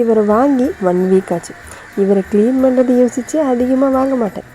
இவரை வாங்கி 1 வீக் ஆச்சு. இவரை க்ளீன் பண்ணுறது யோசித்து அதிகமாக வாங்க மாட்டேன்.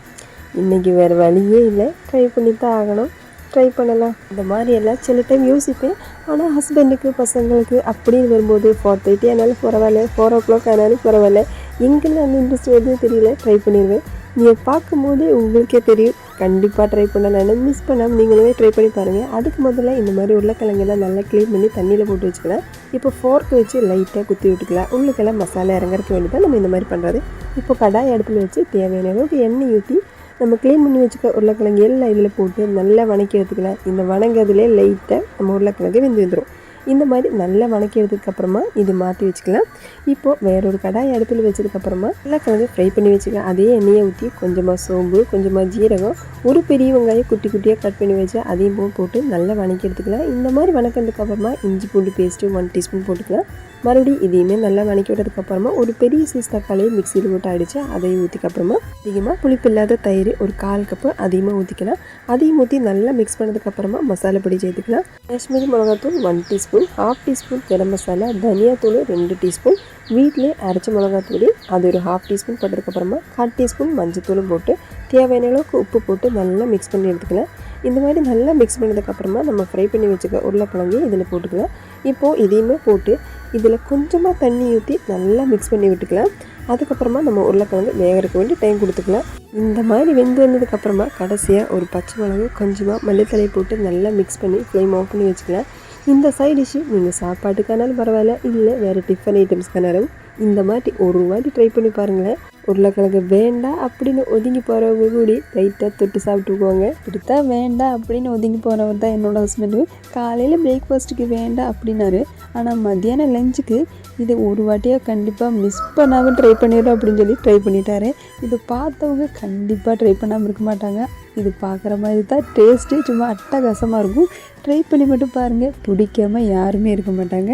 இன்றைக்கி வேறு வழியே இல்லை, ட்ரை பண்ணி தான் ஆகணும். ட்ரை பண்ணலாம். இந்த மாதிரி எல்லாம் சில டைம் யோசிப்பேன். ஆனால் ஹஸ்பண்டுக்கு பசங்களுக்கு அப்படின்னு வரும்போது 4:30 ஆனாலும் பரவாயில்ல, 4 o'clock ஆனாலும் பரவாயில்ல, எங்கேருந்து அந்த இன்ட்ரெஸ்ட் வருதுன்னு தெரியல, ட்ரை பண்ணிடுவேன். நீங்கள் பார்க்கும்போது உங்களுக்கே தெரியும், கண்டிப்பாக ட்ரை பண்ணலான்னு. மிஸ் பண்ணாமல் நீங்களுமே ட்ரை பண்ணி பாருங்கள். அதுக்கு முதல்ல இந்த மாதிரி உருளைக்கிழங்கெல்லாம் நல்லா க்ளீன் பண்ணி தண்ணியில் போட்டு வச்சுக்கலாம். இப்போ ஃபோர்க்கு வச்சு லைட்டாக குத்தி விட்டுக்கலாம். உள்ளுக்கெல்லாம் மசாலா இறங்குறதுக்கு வேண்டி தான் நம்ம இந்த மாதிரி பண்ணுறது. இப்போ கடாய் அடுப்பில் வச்சு தேவையான அளவுக்கு எண்ணெய் ஊற்றி நம்ம க்ளீன் பண்ணி வச்சுக்க உருளைக்கிழங்கு எல்லாம் இதில் போட்டு நல்லா வணக்கி எடுத்துக்கலாம். இந்த வணங்கிறதுலே லைட்டாக நம்ம உருளைக்கிழங்கு வெந்து வந்துடும். இந்த மாதிரி நல்லா வணக்கி எடுத்ததுக்கப்புறமா இது மாற்றி வச்சுக்கலாம். இப்போது வேறொரு கடாய் அடுப்பில் வச்சதுக்கப்புறமா உருளைக்கிழங்கு ஃப்ரை பண்ணி வச்சுக்கலாம். அதே எண்ணெயை ஊற்றி கொஞ்சமாக சோம்பு, கொஞ்சமாக ஜீரகம், ஒரு பெரிய வெங்காயம் குட்டி குட்டியாக கட் பண்ணி வச்சு அதையும் போட்டு நல்லா வணக்கி எடுத்துக்கலாம். இந்த மாதிரி வணக்கிறதுக்கப்புறமா இஞ்சி பூண்டு பேஸ்ட்டு 1 டீஸ்பூன் போட்டுக்கலாம். மறுபடியும் இதையுமே நல்லா வணக்கி விட்டதுக்கப்புறமா ஒரு பெரிய சைஸ் தக்காளியை மிக்சியில் போட்டு அடித்து அதையும் ஊற்றிக்கப்புறமா அதிகமாக புளிப்பு இல்லாத தயிர் ஒரு 1/4 கப்பு அதிகமாக ஊற்றிக்கலாம். அதையும் ஊற்றி நல்லா மிக்ஸ் பண்ணதுக்கப்புறமா மசாலா பொடி சேர்த்துக்கலாம். காஷ்மீரி மிளகாத்தூள் 1 டீஸ்பூன், 1/2 டீஸ்பூன் கரம் மசாலா, தனியாத்தூள் 2 டீஸ்பூன், வீட்டிலே அரைச்ச மிளகாத்தூள் அது ஒரு 1/2 டீஸ்பூன் போட்டதுக்கப்புறமா 1/4 டீஸ்பூன் மஞ்சத்தூளும் போட்டு தேவையான அளவுக்கு உப்பு போட்டு நல்லா மிக்ஸ் பண்ணி எடுத்துக்கலாம். இந்த மாதிரி நல்லா மிக்ஸ் பண்ணதுக்கப்புறமா நம்ம ஃப்ரை பண்ணி வச்சுக்க உருளைக்கிழங்கு இதில் போட்டுக்கலாம். இப்போது இதையுமே போட்டு இதில் கொஞ்சமாக தண்ணி ஊற்றி நல்லா மிக்ஸ் பண்ணி விட்டுக்கலாம். அதுக்கப்புறமா நம்ம உருளைக்கிழங்கு வேகிறதுக்கு வேண்டி டைம் கொடுத்துக்கலாம். இந்த மாதிரி வெந்து வந்ததுக்கப்புறமா கடைசியாக ஒரு பச்சை மிளகு கொஞ்சமாக மல்லித்தலையை போட்டு நல்லா மிக்ஸ் பண்ணி ஃப்ளேம் ஆஃப் பண்ணி வச்சுக்கலாம். இந்த சைட் டிஷ்ஷு நீங்கள் சாப்பாட்டுக்கானாலும் பரவாயில்ல, இல்லை வேறு டிஃபன் ஐட்டம்ஸ்க்கானாலும் இந்த மாதிரி ஒரு வாட்டி ட்ரை பண்ணி பாருங்களேன். உருளைக்கிழங்கு வேண்டாம் அப்படின்னு ஒதுங்கி போகிறவங்க கூடி லைட்டாக தொட்டு சாப்பிட்டுக்குவாங்க. இப்படித்தான் வேண்டாம் அப்படின்னு ஒதுங்கி போகிறவர் தான் என்னோடய ஹஸ்பண்டு. காலையில் பிரேக்ஃபாஸ்ட்டுக்கு வேண்டாம் அப்படின்னாரு. ஆனால் மத்தியானம் லஞ்சுக்கு இது ஒரு வாட்டியாக கண்டிப்பாக மிஸ் பண்ணாமல் ட்ரை பண்ணிடுறோம் அப்படின்னு சொல்லி ட்ரை பண்ணிட்டாரு. இது பார்த்தவங்க கண்டிப்பாக ட்ரை பண்ணாமல் இருக்க மாட்டாங்க. இது பார்க்குற மாதிரி தான் டேஸ்ட்டு சும்மா அட்டகாசமாக இருக்கும். ட்ரை பண்ணி மட்டும் பாருங்கள், பிடிக்காமல் யாருமே இருக்க மாட்டாங்க.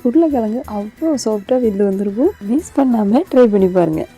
உருளைக்கிழங்கு அவ்வளோ சாஃப்டாக வெளில வந்துருக்கும். மிஸ் பண்ணாமல் ட்ரை பண்ணி பாருங்கள்.